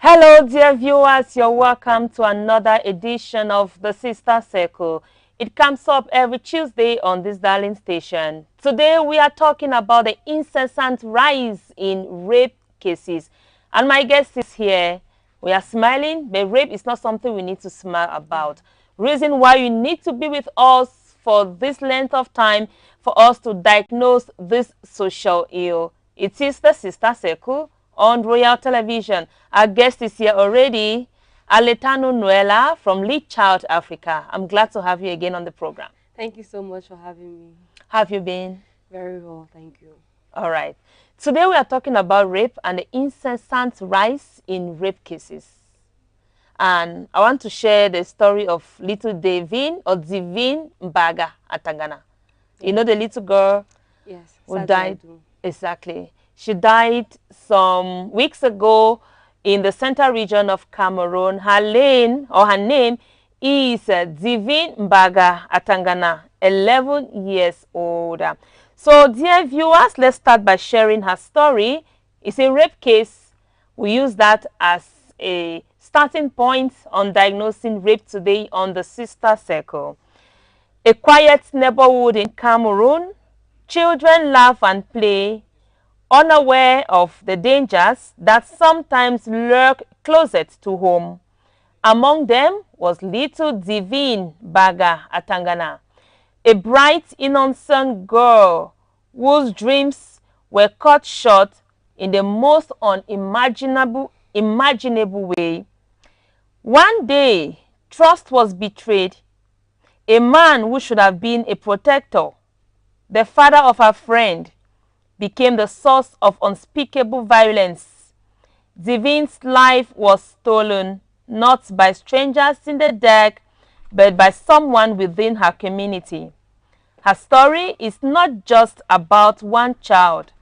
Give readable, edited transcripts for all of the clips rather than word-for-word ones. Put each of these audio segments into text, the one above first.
Hello, dear viewers. You're welcome to another edition of the Sister Circle. It comes up every Tuesday on this darling station. Today, we are talking about the incessant rise in rape cases. And my guest is here. We are smiling, but rape is not something we need to smile about. Reason why you need to be with us for this length of time for us to diagnose this social ill. It is the Sister Circle on Royal Television. Our guest is here already, Aletano Noella from Lead Child Africa. I'm glad to have you again on the program. Thank you so much for having me. How have you been? Very well, thank you. All right. Today we are talking about rape and the incessant rise in rape cases. And I want to share the story of little Divine Mbaga Atangana. You know the little girl who died? Exactly. She died some weeks ago in the central region of Cameroon. Her name is Divine Mbaga Atangana, 11 years old. So, dear viewers, let's start by sharing her story. It's a rape case. We use that as a starting point on diagnosing rape today on the Sister Circle. A quiet neighborhood in Cameroon. Children laugh and play, unaware of the dangers that sometimes lurk closet to home. Among them was little Divine Mbaga Atangana, a bright, innocent girl whose dreams were cut short in the most unimaginable way. One day, trust was betrayed. A man who should have been a protector, the father of her friend, became the source of unspeakable violence. Divine's life was stolen, not by strangers in the dark, but by someone within her community. Her story is not just about one child.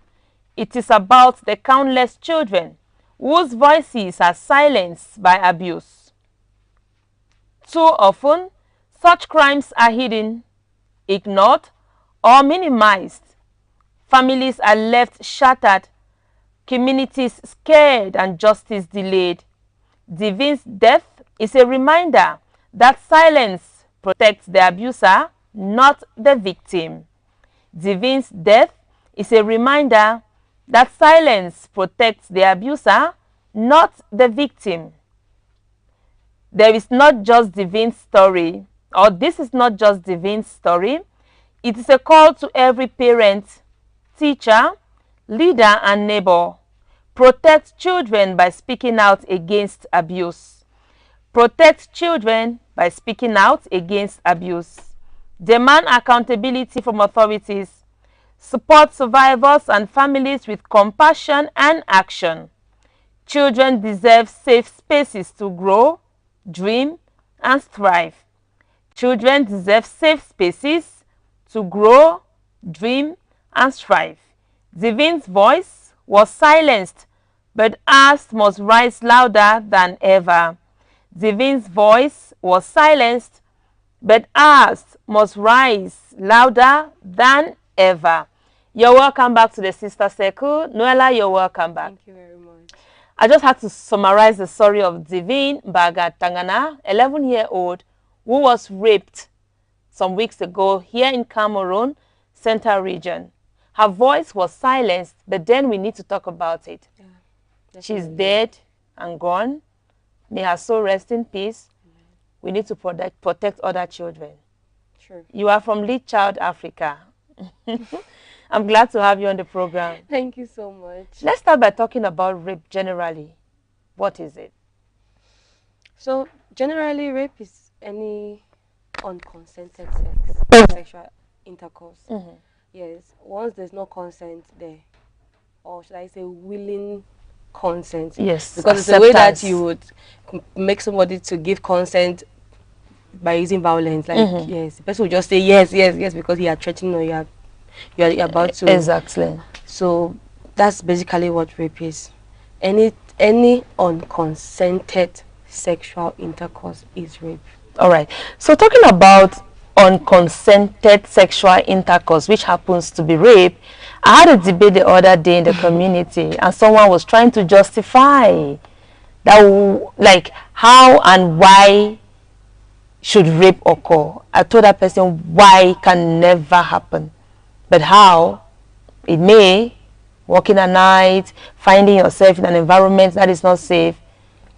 It is about the countless children whose voices are silenced by abuse. Too often, such crimes are hidden, ignored, or minimized. Families are left shattered, communities scared, and justice delayed. Divine's death is a reminder that silence protects the abuser, not the victim. Divine's death is a reminder that silence protects the abuser, not the victim. There is not just Divine's story, or this is not just Divine's story. It is a call to every parent, teacher, leader, and neighbor. Protect children by speaking out against abuse. Protect children by speaking out against abuse. Demand accountability from authorities. Support survivors and families with compassion and action. Children deserve safe spaces to grow, dream, and thrive. Children deserve safe spaces to grow, dream, and strive. Divine's voice was silenced, but ours must rise louder than ever. Divine's voice was silenced, but ours must rise louder than ever. You're welcome back to the Sister Circle. Noella, you're welcome back. Thank you very much. I just had to summarize the story of Divine Mbaga Atangana, 11-year-old, who was raped some weeks ago here in Cameroon, Central Region. Her voice was silenced, but then we need to talk about it. Yeah, she's dead and gone. May her soul rest in peace. We need to protect other children. Sure. You are from Lead Child Africa. I'm glad to have you on the program. Thank you so much. Let's start by talking about rape generally. What is it? So, generally, rape is any unconsented sexual intercourse. Yes, once there's no consent there, or should I say willing consent. Yes, because it's a way that you would make somebody to give consent by using violence. Like, yes, the person will just say yes, yes, yes, because he are threatening or you're about to. Exactly. So that's basically what rape is. Any unconsented sexual intercourse is rape. All right. So talking about unconsented sexual intercourse, which happens to be rape, I had a debate the other day in the community, and someone was trying to justify like how and why should rape occur. I told that person why can never happen, but how it may. Working at night, finding yourself in an environment that is not safe.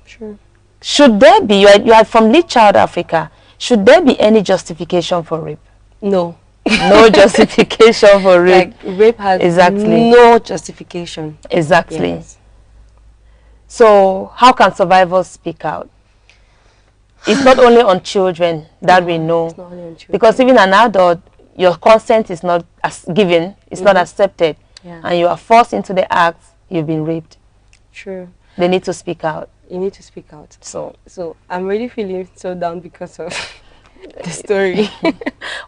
Sure. Should there be, you are from Lead Child Africa, should there be any justification for rape? No. No justification for rape. Like, rape has exactly no justification. Exactly. Yes. So how can survivors speak out? It's not only on children that we know. It's not only on children. Because even an adult, your consent is not given, it's not accepted. Yeah. And you are forced into the act, you've been raped. True. They need to speak out. You need to speak out. So I'm really feeling so down because of the story.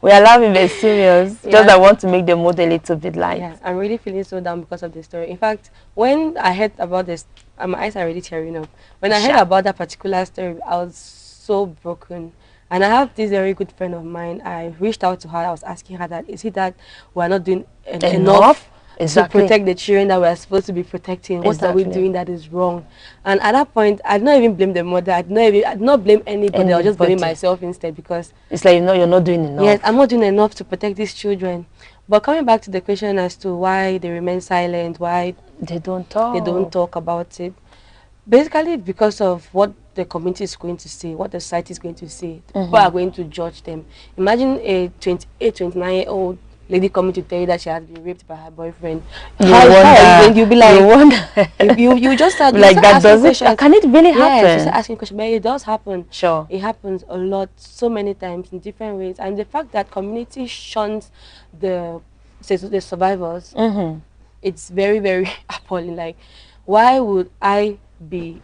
We are laughing very serious. Yeah. Just I want to make the mood a little bit light. Yeah, I'm really feeling so down because of the story. In fact, when I heard about this, my eyes are already tearing up. When I heard about that particular story, I was so broken. And I have this very good friend of mine. I reached out to her. I was asking her that, is it that we're not doing enough? Exactly. To protect the children that we're supposed to be protecting. What are we doing that is wrong? And at that point, I did not even blame the mother. I did not blame anybody. I was just blaming myself instead, because it's like, you're not doing enough. Yes, I'm not doing enough to protect these children. But coming back to the question as to why they remain silent, why they don't talk about it, basically because of what the community is going to say, what the society is going to say. People are going to judge them. Imagine a 28, 29-year-old lady coming to tell you that she has been raped by her boyfriend. You'll be like, you just start like, that does it? Can it really happen? Yes, just asking questions. But it does happen. Sure. It happens a lot, so many times in different ways. And the fact that community shuns the survivors, it's very, very appalling. Like, why would I be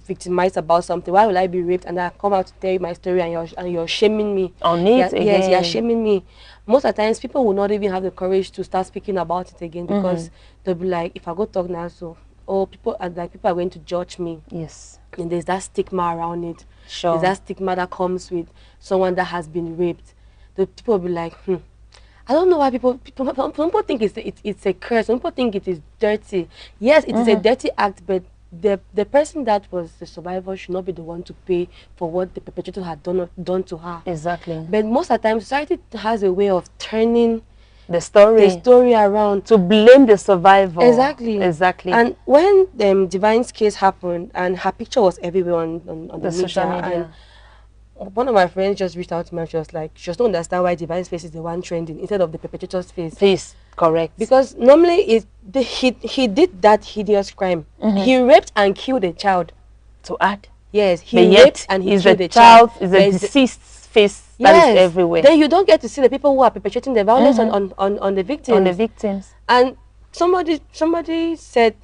victimized about something? Why will I be raped and I come out to tell you my story and you're shaming me on it? Yes, you're shaming me. Most of the times people will not even have the courage to start speaking about it again, because they'll be like, if I go talk now, people are going to judge me. Yes. And there's that stigma around it. Sure. There's that stigma that comes with someone that has been raped. The people will be like, I don't know why people think it's a curse. Some people think it is dirty. Yes, it is a dirty act, but the person that was the survivor should not be the one to pay for what the perpetrator had done to her. Exactly. But most of the time, society has a way of turning the story around to blame the survivor. Exactly. Exactly. And when Divine's case happened, and her picture was everywhere on the social media, and one of my friends just reached out to me and she was like, she just don't understand why Divine's face is the one trending instead of the perpetrator's face. Correct. Because normally he did that hideous crime. He raped and killed a child. To add. Yes, he raped and he killed a child. Is a deceased face that is everywhere. Then you don't get to see the people who are perpetrating the violence on the victims. On the victims. And somebody said,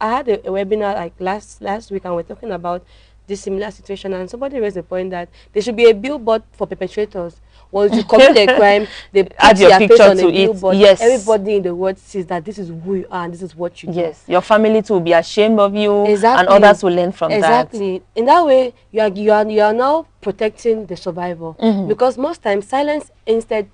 I had a webinar like last week, and we're talking about this similar situation, and somebody raised the point that there should be a billboard for perpetrators. Once you commit a crime, they put your picture on a billboard. Yes. Everybody in the world sees that this is who you are and this is what you do. Yes. Your family too will be ashamed of you. Exactly. And others will learn from that. Exactly. In that way, you are now protecting the survivor. Because most times silence instead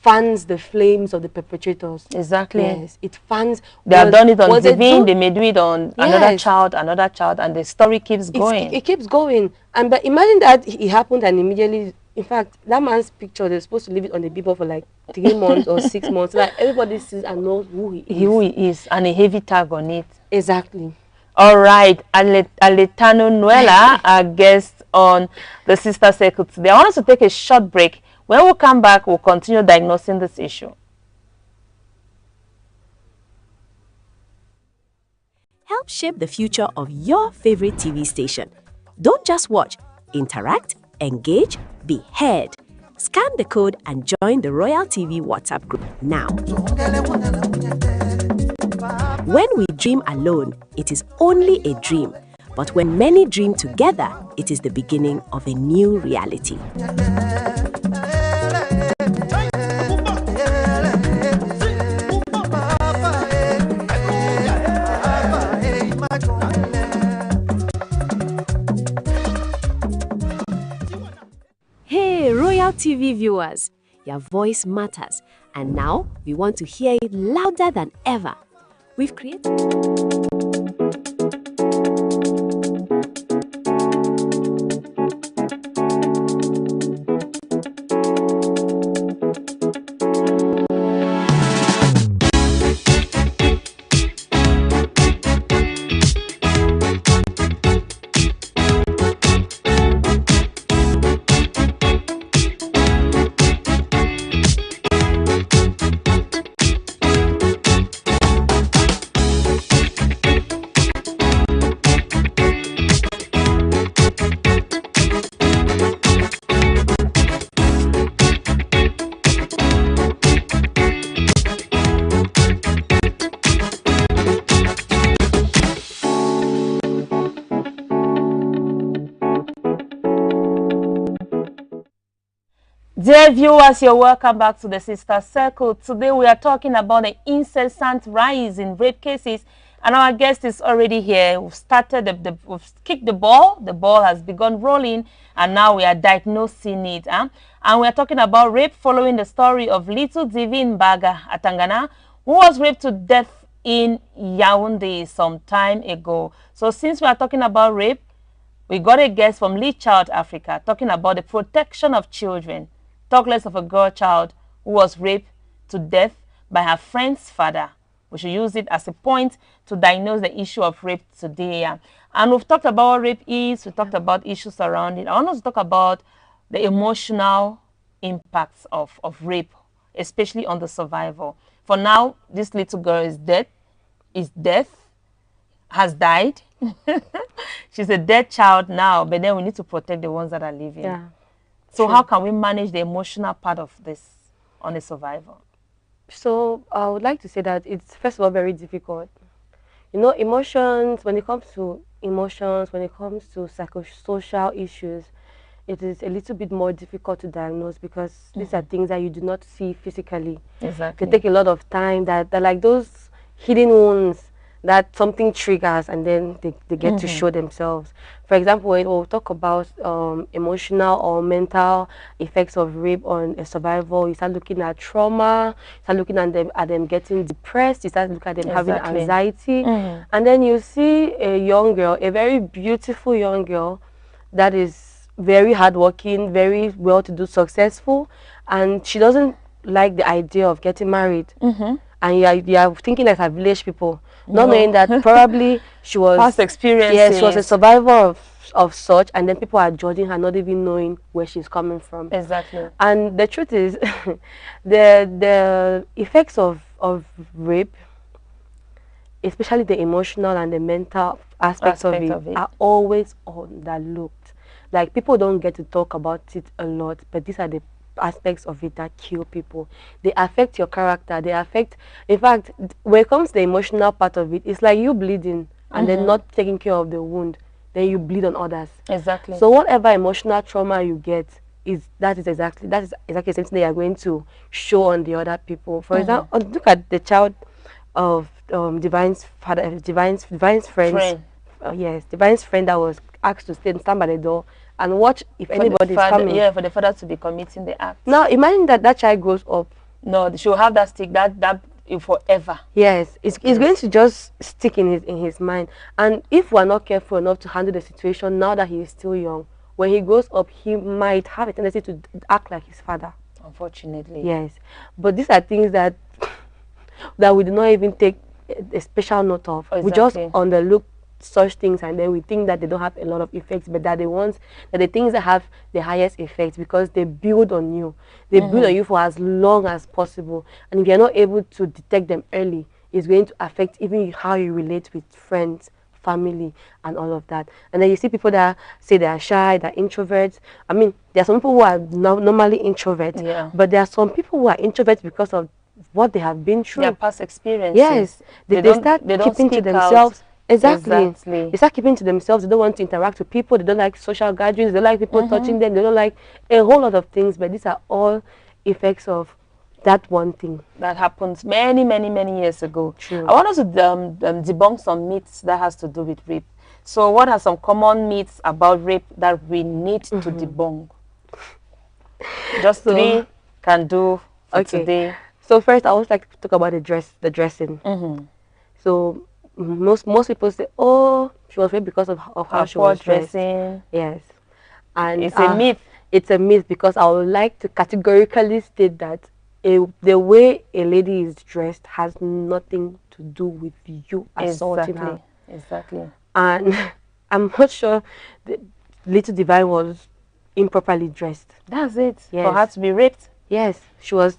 fans the flames of the perpetrators. Exactly. Yes, it fans. They have done it on TV, they may do it on another child, and the story keeps going. It keeps going. And but imagine that it happened and immediately, in fact, that man's picture, they're supposed to leave it on the billboard for like 3 months or 6 months, so that everybody sees and knows who he is. Who he is, and a heavy tag on it. Exactly. All right, Aletano Nuela, our guest on the Sister Circle today. I want us to take a short break. When we come back, we'll continue diagnosing this issue. Help shape the future of your favorite TV station. Don't just watch, interact, engage, be heard. Scan the code and join the Royal TV WhatsApp group now. When we dream alone, it is only a dream. But when many dream together, it is the beginning of a new reality. Hey, Royal TV viewers, your voice matters, and now we want to hear it louder than ever. We've created Dear viewers, you're welcome back to the Sister Circle. Today we are talking about the incessant rise in rape cases, and our guest is already here. We've started, we've kicked the ball has begun rolling, and now we are diagnosing it. And we are talking about rape following the story of little Divine Baga Atangana, who was raped to death in Yaoundé some time ago. So since we are talking about rape, we got a guest from Lead Child Africa talking about the protection of children. Talk less of a girl child who was raped to death by her friend's father. We should use it as a point to diagnose the issue of rape today. And we've talked about what rape is. We talked about issues surrounding it. I want us to talk about the emotional impacts of rape, especially on the survivor. For now, this little girl is dead, has died. She's a dead child now, but then we need to protect the ones that are living. Yeah. So True. how can we manage the emotional part of this on a survivor? So I would like to say that it's first of all very difficult. You know, emotions, when it comes to emotions, when it comes to psychosocial issues, it is a little bit more difficult to diagnose because these are things that you do not see physically. Exactly. They take a lot of time, that they're like those hidden wounds that something triggers and then they get to show themselves. For example, when we'll talk about emotional or mental effects of rape on a survivor, you start looking at trauma, you start looking at them getting depressed, you start looking at them having anxiety, and then you see a young girl, a very beautiful young girl that is very hardworking, very well-to-do, successful, and she doesn't like the idea of getting married. And you are thinking like her village people, not knowing that probably she was past experience. Yes, she was a survivor of such, and then people are judging her, not even knowing where she's coming from. Exactly. And the truth is, the effects of rape, especially the emotional and the mental aspects of it, are always overlooked. Like, people don't get to talk about it a lot, but these are the aspects of it that kill people. They affect your character. They affect, in fact, when it comes to the emotional part of it, it's like you bleeding and then not taking care of the wound, then you bleed on others. Exactly. So whatever emotional trauma you get, is exactly the same thing they are going to show on the other people. For example, look at the child of Divine's father, Divine's friend. Yes, Divine's friend that was asked to stand by the door and watch if anybody is coming. Yeah, for the father to be committing the act. Now imagine that child grows up. No, she'll have that stick that forever. Yes, it's going to just stick in his mind. And if we're not careful enough to handle the situation now that he is still young, when he grows up, he might have a tendency to act like his father. Unfortunately. Yes, but these are things that we do not even take a special note of. Exactly. We just underlook such things, and then we think that they don't have a lot of effects, but that the things that have the highest effects, because they build on you. They build on you for as long as possible, and if you're not able to detect them early, it's going to affect even how you relate with friends, family, and all of that. And then you see people that say they are shy, they're introverts. I mean, there are some people who are normally introverts, but there are some people who are introverts because of what they have been through, their past experiences. Yes, they start keeping to themselves. Exactly. They start keeping to themselves. They don't want to interact with people. They don't like social gatherings. They don't like people touching them. They don't like a whole lot of things. But these are all effects of that one thing that happened many years ago. True. I want us to debunk some myths that has to do with rape. So what are some common myths about rape that we need to debunk? Just 3 can do for today. So first, I always like to talk about the dressing. So most people say, oh, she was raped because of how she was dressing. Yes, and it's a myth. It's a myth, because I would like to categorically state that the way a lady is dressed has nothing to do with you assaulting her. Exactly. And I'm not sure the little Divine was improperly dressed. That's it. Yes. For her to be raped. Yes, she was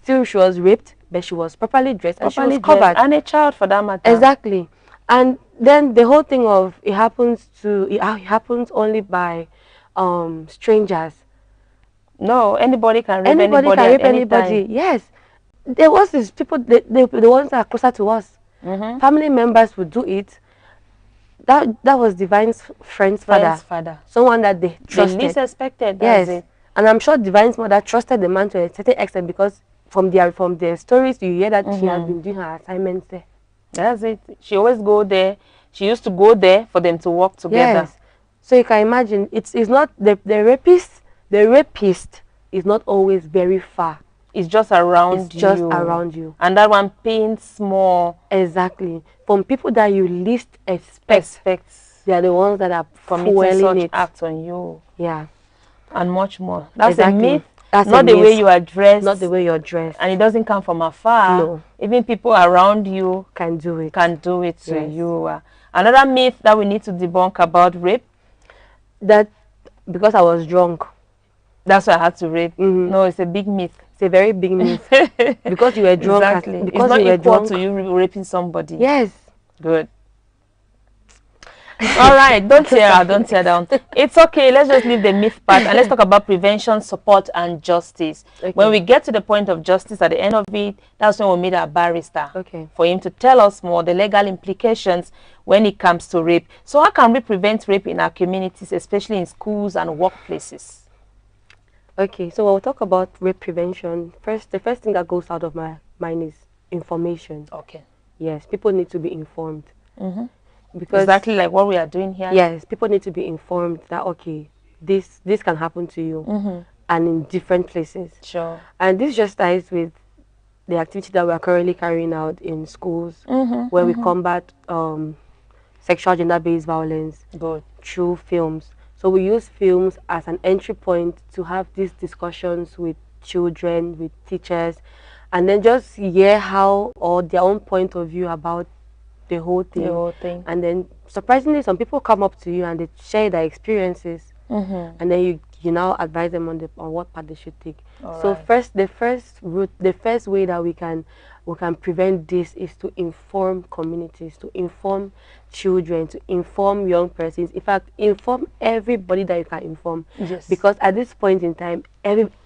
raped, but she was properly dressed and she was covered. And a child, for that matter. Exactly. And then the whole thing of it happens only by strangers. No, anybody can rape anybody. Can rape anybody. Yes, there was these people, the ones that are closer to us. Family members would do it. That was Divine's friend's father. Someone Someone that they trusted. The least expected. Yes. It. And I'm sure Divine's mother trusted the man to a certain extent, because from their stories you hear that she has been doing her assignments there. That's it. She always go there. She used to go there for them to work together. Yes. So you can imagine, it's not the rapist. The rapist is not always very far. It's just around It's just around you. And that one pains more. Exactly. From people that you least expect. They are the ones that are committing such it. acts on you. Yeah. And much more. That's exactly. a myth. That's not a the myth. way you are dressed. Not the way you're dressed. And it doesn't come from afar. No. Even people around you can do it. Can do it to you. Another myth that we need to debunk about rape. That because I was drunk. That's why I had to rape. No, it's a big myth. It's a very big myth. Because you were drunk. Exactly. Because it's not you were equal drunk to you raping somebody. Yes. Good. All right, don't tear down. It's okay. Let's just leave the myth part and let's talk about prevention, support, and justice. Okay. When we get to the point of justice at the end of it, that's when we meet our barrister. Okay. For him to tell us more the legal implications when it comes to rape. So how can we prevent rape in our communities, especially in schools and workplaces? Okay, so when we talk about rape prevention, the first thing that goes out of my mind is information. Okay. Yes, people need to be informed. Because exactly like what we are doing here. Yes, people need to be informed that okay, this can happen to you, and in different places. Sure. And this just ties with the activity that we are currently carrying out in schools, where we combat sexual gender-based violence through films. So we use films as an entry point to have these discussions with children, with teachers, and then just hear how or their own point of view about the whole thing. And then surprisingly, some people come up to you and they share their experiences, and then you now advise them on what path they should take. So the first way that we can prevent this is to inform communities, to inform children, to inform young persons. In fact, inform everybody that you can inform. Yes. Because at this point in time,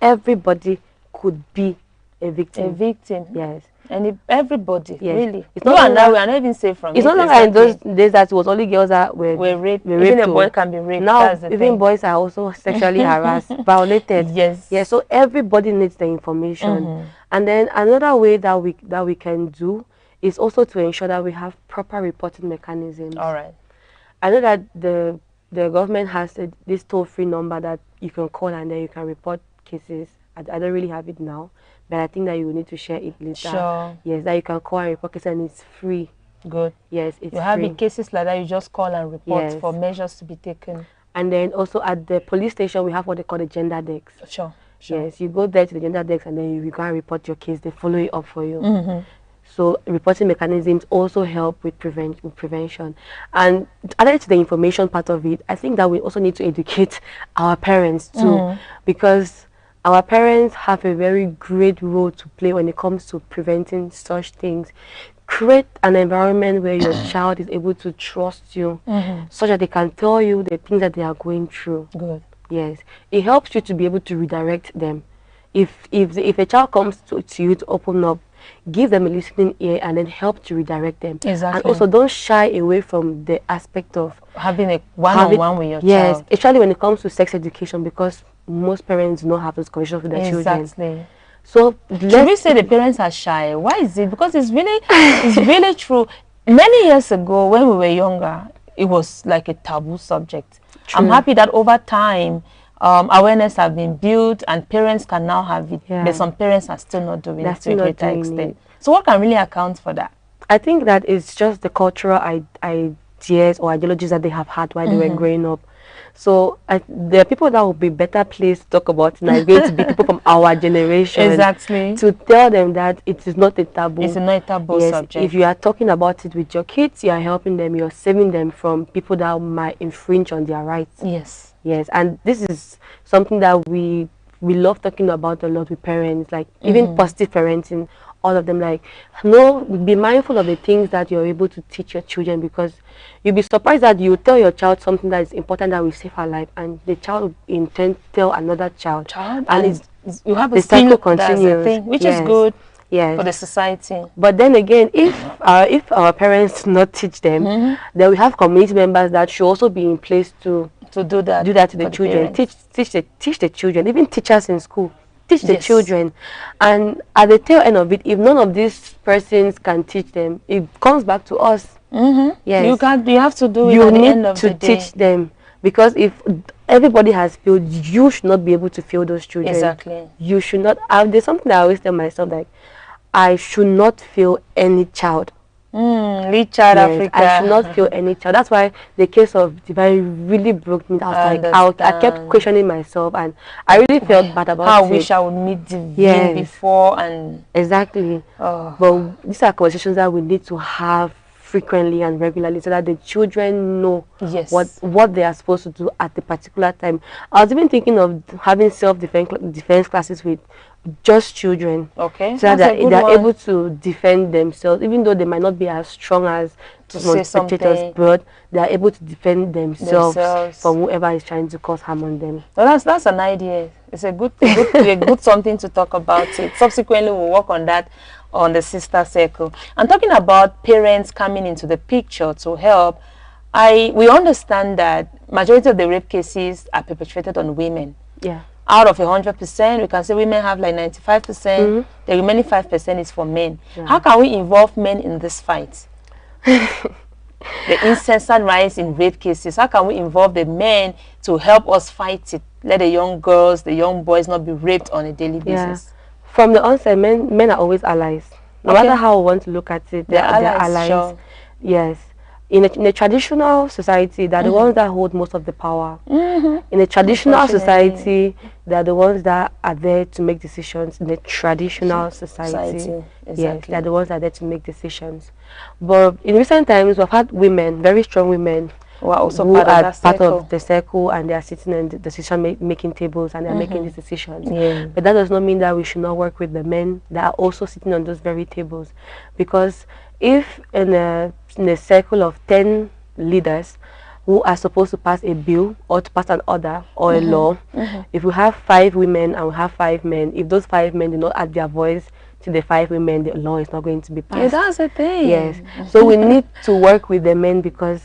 everybody could be a victim. A victim. Yes. And everybody, really. It's not and I, we are not even safe from it. It's not like in those days that it was only girls that were raped. Even a boy can be raped. Now, even boys are also sexually harassed, violated. Yes. Yeah, so everybody needs the information. And then another way that we can do is also to ensure that we have proper reporting mechanisms. All right. I know that the government has this toll-free number that you can call and then you can report cases. I don't really have it now, but I think that you will need to share it later. Sure. Yes, that you can call and report cases and it's free. Good. Yes, it's free. You have in cases like that, you just call and report for measures to be taken. And then also at the police station, we have what they call the gender desk. Sure. Yes, you go there to the gender desk and then you go and report your case. They follow it up for you. So reporting mechanisms also help with prevention. And added to the information part of it, I think that we also need to educate our parents too, because our parents have a very great role to play when it comes to preventing such things. Create an environment where your child is able to trust you, so that they can tell you the things that they are going through. Good. Yes, it helps you to be able to redirect them. If a child comes to you to open up, give them a listening ear and then help to redirect them. Exactly. And also don't shy away from the aspect of having a one-on-one with your child. Yes, especially when it comes to sex education, because most parents do not have those conversations with their children. Exactly. So should we say the parents are shy? Why is it? Because it's really true. Many years ago, when we were younger, it was like a taboo subject. True. I'm happy that over time, awareness have been built and parents can now have it. Yeah. But some parents are still not doing it to a greater extent. So what can really account for that? I think that it's just the cultural ideas or ideologies that they have had while they were growing up. So there are people that will be better placed to talk about it, and it's going to be people from our generation. Exactly. To tell them that it is not a taboo. It's not a taboo subject. If you are talking about it with your kids, you are helping them, you're saving them from people that might infringe on their rights. Yes. Yes, and this is something that we love talking about a lot with parents, like even positive parenting, all of them, like, no, be mindful of the things that you're able to teach your children, because you'll be surprised that you tell your child something that is important that will save her life, and the child will in turn tell another child. And you have the cycle continues, thing, which is good for the society. But then again, if our parents do not teach them, then we have community members that should also be in place to to do that to the for children. parents. Teach the children, even teachers in school. Teach the Yes. children. And at the tail end of it, if none of these persons can teach them, it comes back to us. Yes. You have to do it You at the need end of to the day. teach them, because if everybody has failed, you should not be able to fail those children. Exactly. You should not. There's something that I always tell myself, like, I should not fail any child. Lead Child Yes, Africa. I should not fail any child. That's why the case of Divine really broke me. I was like, I kept understand. questioning myself, and I really felt bad about How it. I wish I would meet Divine Yes. before, and Exactly. But these are conversations that we need to have frequently and regularly, so that the children know yes, what they are supposed to do at the particular time. I was even thinking of having self-defense classes with just children. Okay, So that that's a good they're one. able to defend themselves, even though they might not be as strong as To some say spectators, something. but they are able to defend themselves from whoever is trying to cause harm on them. Well, that's an idea. It's a good something to talk about it. Subsequently, we'll work on that on the sister circle. And talking about parents coming into the picture to help, we understand that majority of the rape cases are perpetrated on women. Yeah. Out of 100%, we can say women have like 95%. The remaining 5% is for men. Yeah. How can we involve men in this fight? The incessant rise in rape cases. How can we involve the men to help us fight it? Let the young girls, the young boys not be raped on a daily basis. From the onset, men are always allies. No matter how we want to look at it, they're allies. Sure. Yes. In a traditional society, they're the ones that hold most of the power. In a traditional society, they're the ones that are there to make decisions. In a traditional society. Exactly. Yes, they're the ones that are there to make decisions. But in recent times, we've had women, very strong women, who are also part of the circle, and they are sitting in the decision-making tables, and they're making these decisions. Yeah. But that does not mean that we should not work with the men that are also sitting on those very tables. Because if in a circle of 10 leaders who are supposed to pass a bill or to pass an order or a law, if we have 5 women and we have 5 men, if those 5 men do not add their voice to the 5 women, the law is not going to be passed. Yeah, that's the thing. Yes. So we need to work with the men, because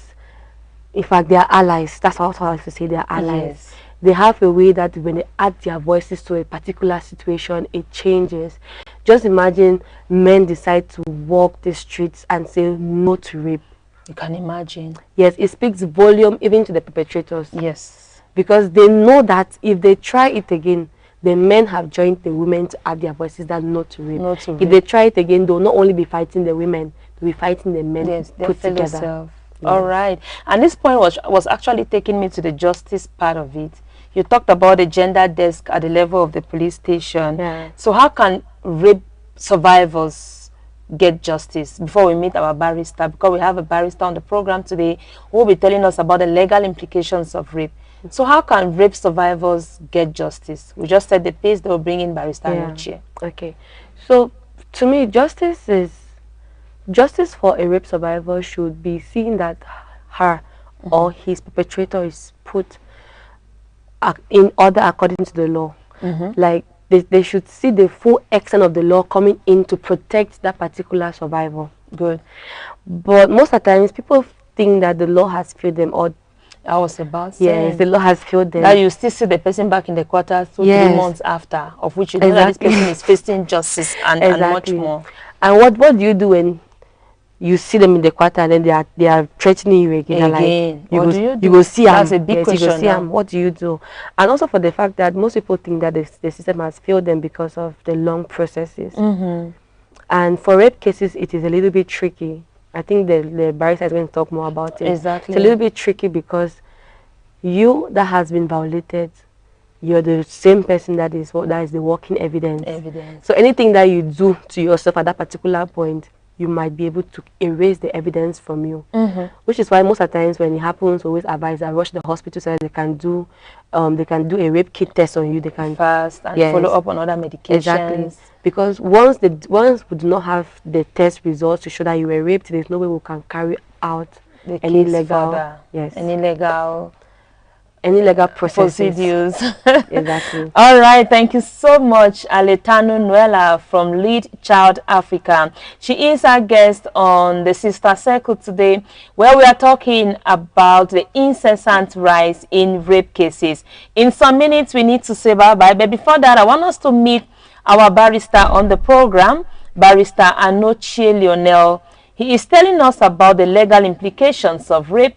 in fact they are allies. That's what I like to say, they are allies. Yes. They have a way that when they add their voices to a particular situation, it changes. Just imagine men decide to walk the streets and say no to rape. You can imagine. Yes, it speaks volume even to the perpetrators. Yes. Because they know that if they try it again, the men have joined the women to add their voices that no to rape. No to rape. If they try it again, they'll not only be fighting the women, they'll be fighting the men. Yes, put together. Self. Yes. All right. And this point was actually taking me to the justice part of it. You talked about the gender desk at the level of the police station. Yeah. So how can rape survivors get justice? Before we meet our barrister, because we have a barrister on the program today who will be telling us about the legal implications of rape. So how can rape survivors get justice? We just said the pace they will bring in barrister Noche. Okay. So to me, justice for a rape survivor should be seeing that her or his perpetrator is put in order according to the law. Like they should see the full extent of the law coming in to protect that particular survivor. Good. But most of the times people think that the law has failed them, or I was about saying. Yes, the law has failed them. That you still see the person back in the quarter 2 3 months after, of which you know that this person is facing justice and much more. And what do you do when you see them in the quarter and then they are threatening you again? Like, you go see them. That's a big question. You go see them. What do you do? And also for the fact that most people think that the system has failed them because of the long processes. And for rape cases, it is a little bit tricky. I think the barrister is going to talk more about it. Exactly. It's a little bit tricky because you that has been violated, you're the same person that is the walking evidence. So anything that you do to yourself at that particular point, you might be able to erase the evidence from you. Which is why most of the times when it happens, we always advise that rush to the hospital so that they can do a rape kit test on you. They can fast and follow up on other medications. Exactly. Because once we do not have the test results to show that you were raped, there's no way we can carry out any legal any legal processes. procedures. Exactly. All right, thank you so much, Aletano Nuela from Lead Child Africa. She is our guest on the Sister Circle today, where we are talking about the incessant rise in rape cases. In some minutes, we need to say bye-bye, but before that, I want us to meet our barrister on the program, Barrister Anochie Lionel. He is telling us about the legal implications of rape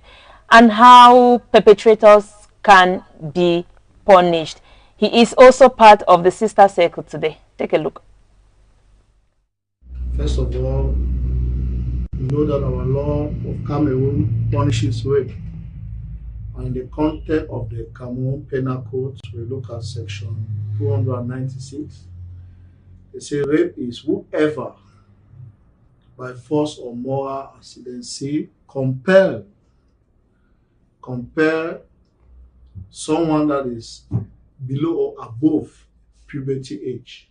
and how perpetrators can be punished. He is also part of the Sister Circle today. Take a look. First of all, we know that our law of Cameroon punishes rape. And in the context of the Cameroon Penal Code, we look at section 296. They say rape is whoever, by force or moral accident, compel someone that is below or above puberty age.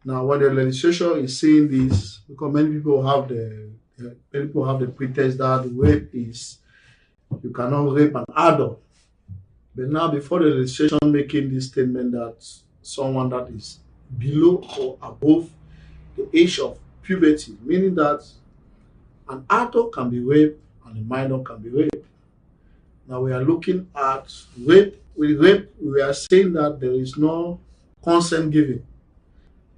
Now, when the legislation is saying this, because many people have the pretext that rape is you cannot rape an adult. But now, before the legislation making this statement that someone that is below or above the age of puberty, meaning that an adult can be raped and a minor can be raped. Now we are looking at rape. With rape, we are saying that there is no consent given.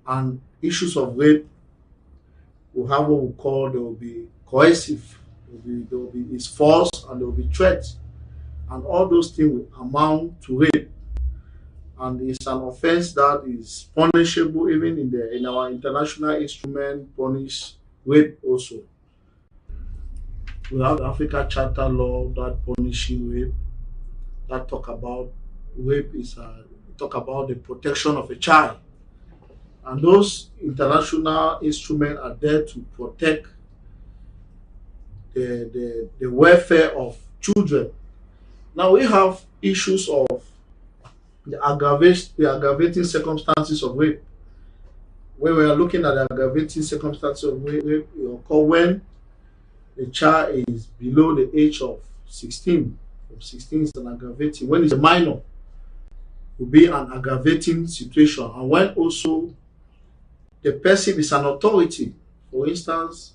And issues of rape will have what we call, there will be coercive, there will be is force, and there will be threat. And all those things will amount to rape. And it's an offense that is punishable even in our international instrument punish rape also. We have the Africa Charter law that punishing rape, that talk about rape is talk about the protection of a child. And those international instruments are there to protect the welfare of children. Now we have issues of the aggravating circumstances of rape. When we are looking at the aggravating circumstances of rape, it occur when the child is below the age of 16. From 16 is an aggravating. When it's a minor, it will be an aggravating situation. And when also the person is an authority, for instance,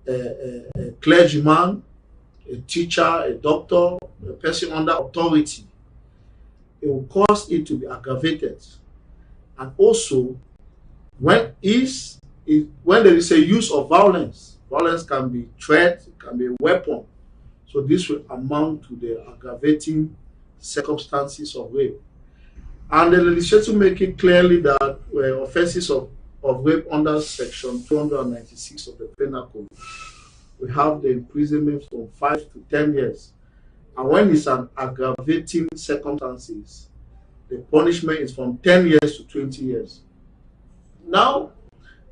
a clergyman, a teacher, a doctor, a person under authority, it will cause it to be aggravated. And also, when there is a use of violence, violence can be threat, it can be a weapon. So this will amount to the aggravating circumstances of rape. And the legislature make it clearly that offenses of rape under section 296 of the Penal Code, we have the imprisonment from 5 to 10 years. And when it's an aggravating circumstances, the punishment is from 10 years to 20 years. Now,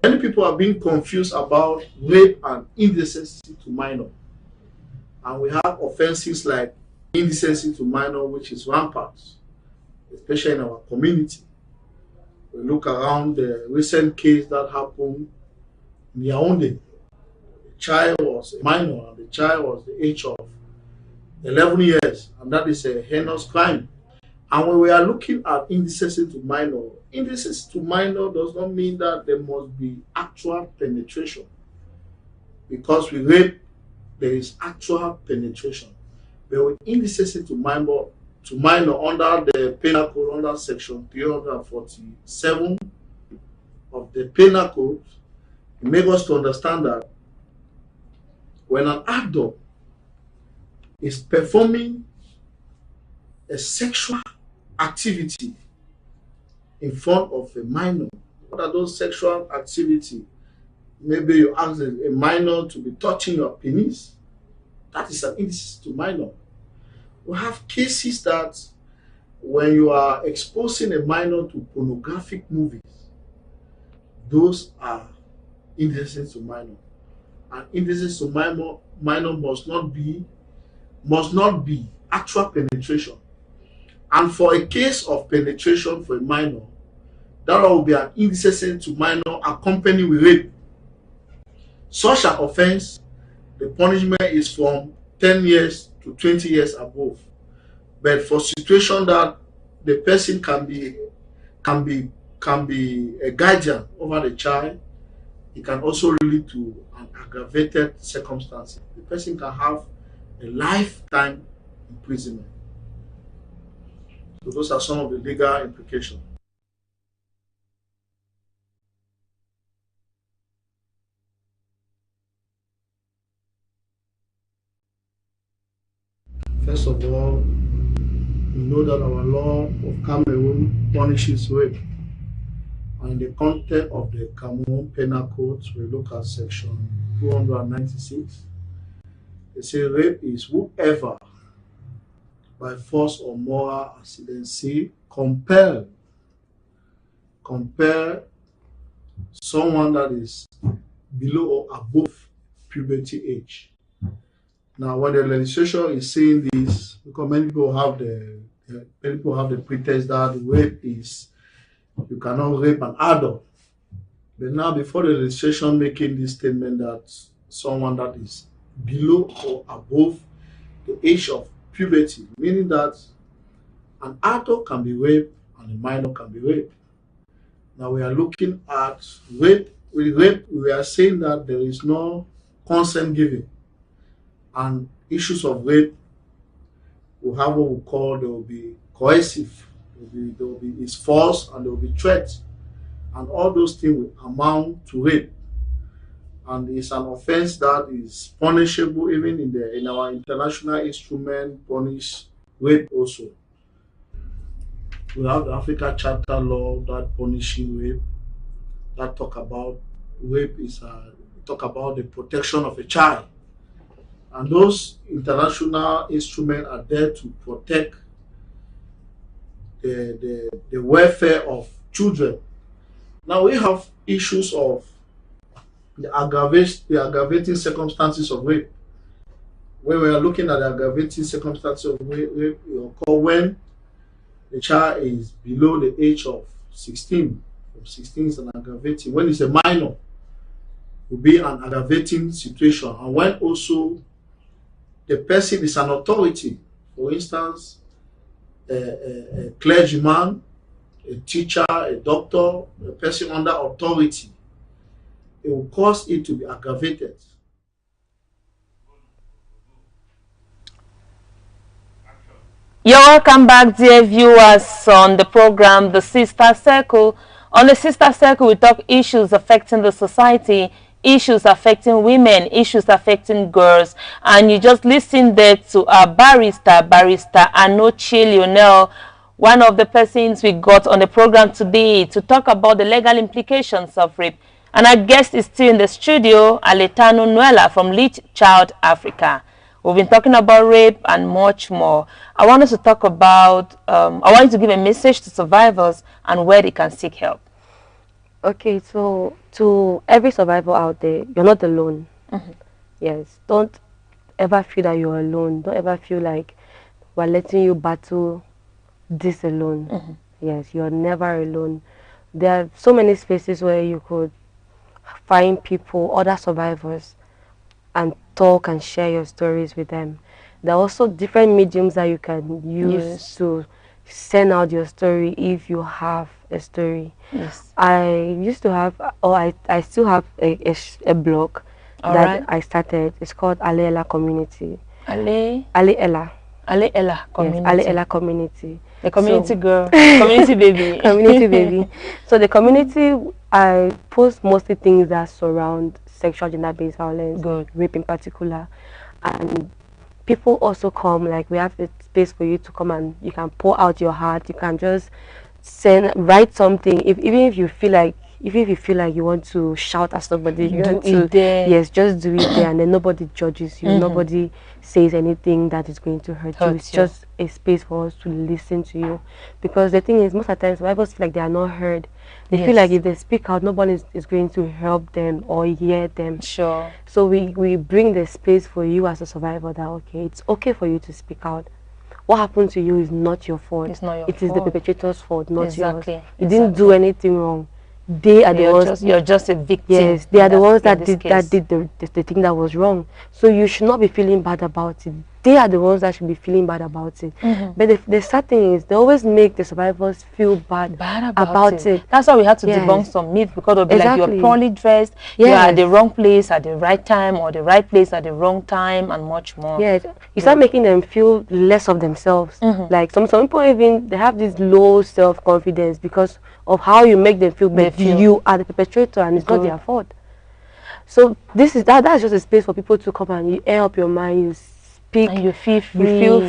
many people are being confused about rape and indecency to minor. And we have offenses like indecency to minor, which is rampant, especially in our community. We look around the recent case that happened in Yaoundé. The child was a minor, and the child was the age of 11 years, and that is a heinous crime. And when we are looking at indecency to minor does not mean that there must be actual penetration. Because with rape, there is actual penetration. But with indecency to minor under the Penal Code, under section 347 of the Penal Code, it makes us to understand that when an adult is performing a sexual activity in front of a minor, what are those sexual activities? Maybe you ask a minor to be touching your penis. That is an indecency to minor. We have cases that when you are exposing a minor to pornographic movies, those are indecency to minor. And indecency to minor must not be actual penetration. And for a case of penetration for a minor, that will be an indecency to minor accompanied with rape. Such an offense, the punishment is from 10 years to 20 years above. But for situation that the person can be can be a guardian over the child, it can also lead to an aggravated circumstance. The person can have a lifetime imprisonment. So those are some of the legal implications. First of all, we know that our law of Cameroon punishes rape. And in the context of the Cameroon Penal Code, we look at section 296. They say rape is whoever, by force or moral accident, compel someone that is below or above puberty age. Now, when the legislation is saying this, because many people have the pretext that rape is you cannot rape an adult. But now, before the legislation making this statement that someone that is below or above the age of puberty, meaning that an adult can be raped and a minor can be raped. Now we are looking at rape. With rape, we are saying that there is no consent given, and issues of rape will have what we call, there will be coercive, there will be is force, and there will be threat, and all those things will amount to rape, and it's an offense that is punishable even in our international instrument punish rape also. We have the Africa Charter law that punishing rape, that talk about rape is talk about the protection of a child, and those international instruments are there to protect the welfare of children. Now we have issues of the aggravating circumstances of rape. When we are looking at the aggravating circumstances of rape, we occur when the child is below the age of 16. 16 is an aggravating. When it's a minor, it will be an aggravating situation. And when also the person is an authority, for instance, a clergyman, a teacher, a doctor, a person under authority, it will cause it to be aggravated. You're welcome back, dear viewers, on the program The Sister Circle. On the Sister Circle, we talk issues affecting the society, issues affecting women, issues affecting girls. And you just listen there to our barrister Anoche Lionel, one of the persons we got on the program today to talk about the legal implications of rape. And our guest is still in the studio, Aletano Nuela from Lead Child Africa. We've been talking about rape and much more. I want us to talk about, I want you to give a message to survivors and where they can seek help. Okay, so to every survivor out there, you're not alone. Yes, don't ever feel that you're alone. Don't ever feel like we're letting you battle this alone. Yes, you're never alone. There are so many spaces where you could find people, other survivors, and talk and share your stories with them. There are also different mediums that you can use to send out your story if you have a story. Yes. I used to have, or I still have a blog that I started. It's called Ale Ella Community. Ale Ella. Ale Ella Community. Yes, Ale Ella Community. The community girl, community baby. Community baby. So the community, I post mostly things that surround sexual gender-based violence, rape in particular. And people also come, like we have a space for you to come and you can pour out your heart. You can just write something. Even if you feel like you want to shout at somebody, you want to, yes, just do it there, and then nobody judges you. Nobody says anything that is going to hurt you. It's just a space for us to listen to you, because the thing is, most of the time survivors feel like they are not heard. They feel like if they speak out, nobody is going to help them or hear them. Sure. So we bring the space for you as a survivor that, okay, it's okay for you to speak out. What happened to you is not your fault. It's not your fault. It is the perpetrator's fault, not yours. You Exactly. didn't do anything wrong. They are the ones. You're just a victim. Yes, they are the ones that did the thing that was wrong. So you should not be feeling bad about it. they are the ones that should be feeling bad about it. But the sad thing is, they always make the survivors feel bad about it. That's why we had to Yes. debunk some myths, because they'll be like, Exactly. you're poorly dressed, you are at Yes. the wrong place at the right time, or the right place at the wrong time, and much more. Yes, you start making them feel less of themselves. Like some people even, they have this low self-confidence because of how you make them feel, but you are the perpetrator and it's not their fault. So that's just a space for people to come and you air up your mind, you speak, and you feel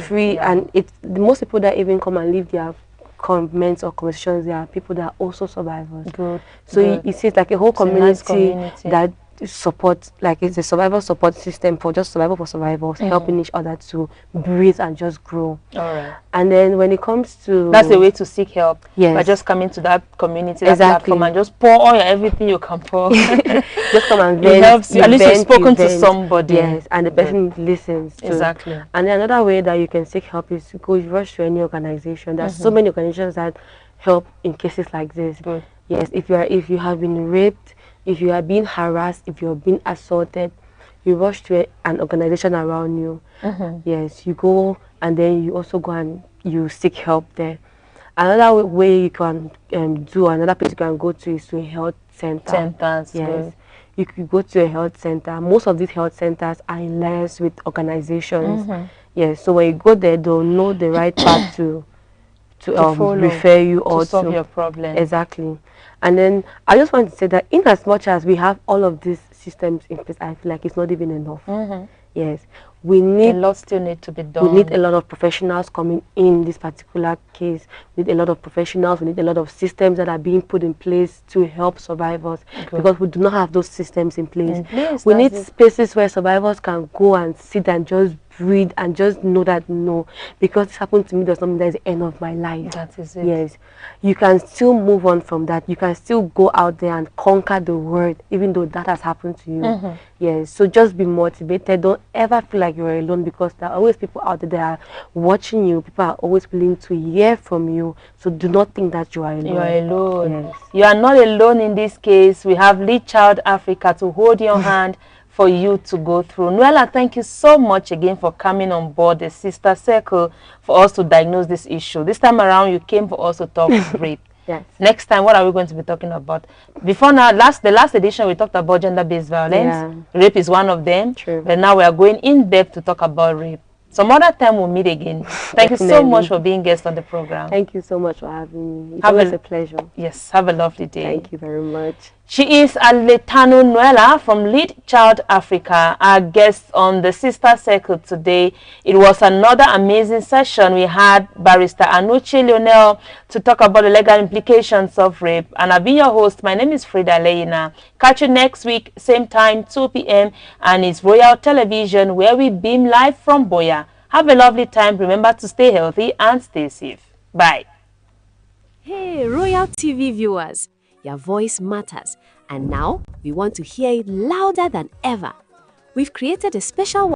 free. Yeah. And it's the most people that even come and leave their comments or conversations, there are people that are also survivors. Good. So you see it's like a whole Nice community that support, like it's a survival support system for just survival for survivors, helping each other to breathe and just grow. All right. And then when it comes to, that's a way to seek help. Yes. By just coming to that community, that Exactly. platform, and just pour all your everything you can pour. just come and It vent. helps you. At least you've spoken to vent. somebody. Yes, and the person listens to. Exactly. And then another way that you can seek help is to go rush to any organization. There's so many organizations that help in cases like this. Good. Yes, if you have been raped, if you are being harassed, if you're being assaulted, you rush to an organization around you. Yes, you go and then you also go and you seek help there. Another way you can another place you can go to is to a health center. Centers. Yes. Good. You could go to a health center. Most of these health centers are in alliance with organizations. Yes, so when you go there, they'll know the right path to refer you or to solve your problem. Exactly. And then I just want to say that in as much as we have all of these systems in place, I feel like it's not even enough. Yes, we need a lot still need to be done. We need a lot of professionals coming in this particular case. We need a lot of professionals. We need a lot of systems that are being put in place to help survivors. Because we do not have those systems in place. We need spaces where survivors can go and sit and just breathe and just know that no, because this happened to me does not mean that's the end of my life. That is it. Yes, you can still move on from that. You can still go out there and conquer the world, even though that has happened to you. Yes, so just be motivated. Don't ever feel like you're alone, because there are always people out there that are watching you. People are always willing to hear from you. So do not think that you are alone. You are alone. Yes. You are not alone in this case. We have Lead Child Africa to hold your hand for you to go through. Noella, thank you so much again for coming on board the Sister Circle for us to diagnose this issue. This time around, you came for us to talk rape. Yes. Next time, what are we going to be talking about? Before now, the last edition, we talked about gender-based violence. Yeah. Rape is one of them. True. But now we are going in depth to talk about rape. Some other time we'll meet again. Thank you so much for being guest on the program. Thank you so much for having me. It's always a pleasure. Yes, have a lovely day. Thank you very much. She is Aletano Noella from Lead Child Africa, our guest on the Sister Circle today. It was another amazing session. We had Barrister Anuche Lionel to talk about the legal implications of rape. And I've been your host. My name is Frida Leina. Catch you next week, same time, 2 p.m. And it's Royal Television, where we beam live from Boya. Have a lovely time. Remember to stay healthy and stay safe. Bye. Hey, Royal TV viewers. Your voice matters, and now we want to hear it louder than ever. We've created a special